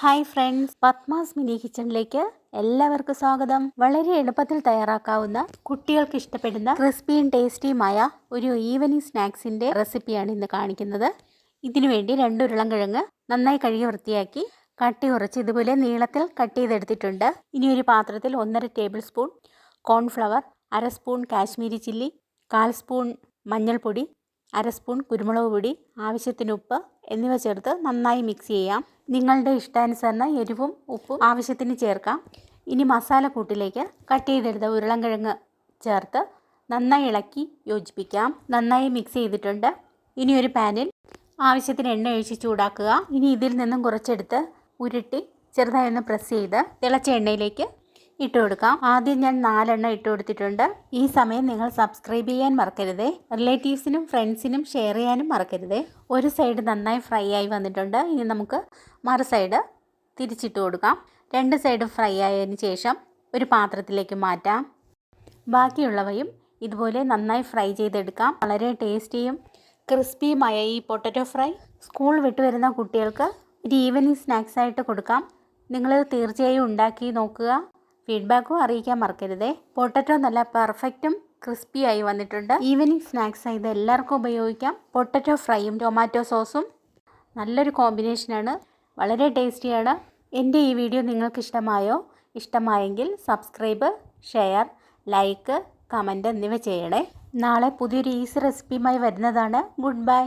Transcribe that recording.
Hi friends, Padmas mini കിച്ചണിലേക്ക് എല്ലാവർക്കും സ്വാഗതം. വളരെ എളുപ്പത്തിൽ തയ്യാറാക്കാവുന്ന കുട്ടികൾക്ക് ഇഷ്ടപ്പെടുന്ന ക്രിസ്പിയും ടേസ്റ്റിയുമായ ഒരു ഈവനിങ് സ്നാക്സിൻ്റെ റെസിപ്പിയാണ് ഇന്ന് കാണിക്കുന്നത്. ഇതിനുവേണ്ടി 2 ഉരുളൻകിഴങ്ങ് നന്നായി കഴുകി വൃത്തിയാക്കി കട്ടി കുറച്ച് ഇതുപോലെ നീളത്തിൽ കട്ട് ചെയ്തെടുത്തിട്ടുണ്ട്. ഇനി ഒരു പാത്രത്തിൽ 1.5 table spoon cornflour, 1/2 spoon Kashmiri chilli, 1/4 spoon മഞ്ഞൾപ്പൊടി, 1/2 സ്പൂൺ കുരുമുളക് പൊടി, ആവശ്യത്തിന് ഉപ്പ് എന്നിവ ചേർത്ത് നന്നായി മിക്സ് ചെയ്യാം. നിങ്ങളുടെ ഇഷ്ടാനുസരണം എരിവും ഉപ്പും ആവശ്യത്തിന് ചേർക്കാം. ഇനി മസാലക്കൂട്ടിലേക്ക് കട്ട് ചെയ്തെടുത്ത ഉരുളൻകിഴങ്ങ് ചേർത്ത് നന്നായി ഇളക്കി യോജിപ്പിക്കാം. നന്നായി മിക്സ് ചെയ്തിട്ടുണ്ട്. ഇനി ഒരു പാനിൽ ആവശ്യത്തിന് എണ്ണ ഒഴിച്ച് ചൂടാക്കുക. ഇനി ഇതിൽ നിന്നും കുറച്ചെടുത്ത് ഉരുട്ടി ചെറുതായി ഒന്ന് പ്രസ് ചെയ്ത് തിളച്ച എണ്ണയിലേക്ക് ഇട്ട് കൊടുക്കാം. ആദ്യം ഞാൻ 4 എണ്ണം ഇട്ട് കൊടുത്തിട്ടുണ്ട്. ഈ സമയം നിങ്ങൾ സബ്സ്ക്രൈബ് ചെയ്യാൻ മറക്കരുതേ. റിലേറ്റീവ്സിനും ഫ്രണ്ട്സിനും ഷെയർ ചെയ്യാനും മറക്കരുതേ. ഒരു സൈഡ് നന്നായി ഫ്രൈ ആയി വന്നിട്ടുണ്ട്. ഇനി നമുക്ക് മറു സൈഡ് തിരിച്ചിട്ട് കൊടുക്കാം. 2 സൈഡ് ഫ്രൈ ആയതിന് ശേഷം ഒരു പാത്രത്തിലേക്ക് മാറ്റാം. ബാക്കിയുള്ളവയും ഇതുപോലെ നന്നായി ഫ്രൈ ചെയ്തെടുക്കാം. വളരെ ടേസ്റ്റിയും ക്രിസ്പിയുമായ ഈ പൊട്ടറ്റോ ഫ്രൈ സ്കൂൾ വിട്ട് വരുന്ന കുട്ടികൾക്ക് ഒരു ഈവനിങ് സ്നാക്സ് ആയിട്ട് കൊടുക്കാം. നിങ്ങൾ തീർച്ചയായും ഉണ്ടാക്കി നോക്കുക. ഫീഡ്ബാക്കും അറിയിക്കാൻ മറക്കരുതേ. പൊട്ടറ്റോ നല്ല പെർഫെക്റ്റും ക്രിസ്പിയായി വന്നിട്ടുണ്ട്. ഈവനിങ് സ്നാക്സ് ഇത് എല്ലാവർക്കും ഉപയോഗിക്കാം. പൊട്ടറ്റോ ഫ്രൈയും ടൊമാറ്റോ സോസും നല്ലൊരു കോമ്പിനേഷനാണ്. വളരെ ടേസ്റ്റിയാണ്. എൻ്റെ ഈ വീഡിയോ നിങ്ങൾക്ക് ഇഷ്ടമായെങ്കിൽ സബ്സ്ക്രൈബ്, ഷെയർ, ലൈക്ക്, കമൻറ്റ് എന്നിവ ചെയ്യണേ. നാളെ പുതിയൊരു ഈസി റെസിപ്പിയുമായി വരുന്നതാണ്. Good bye.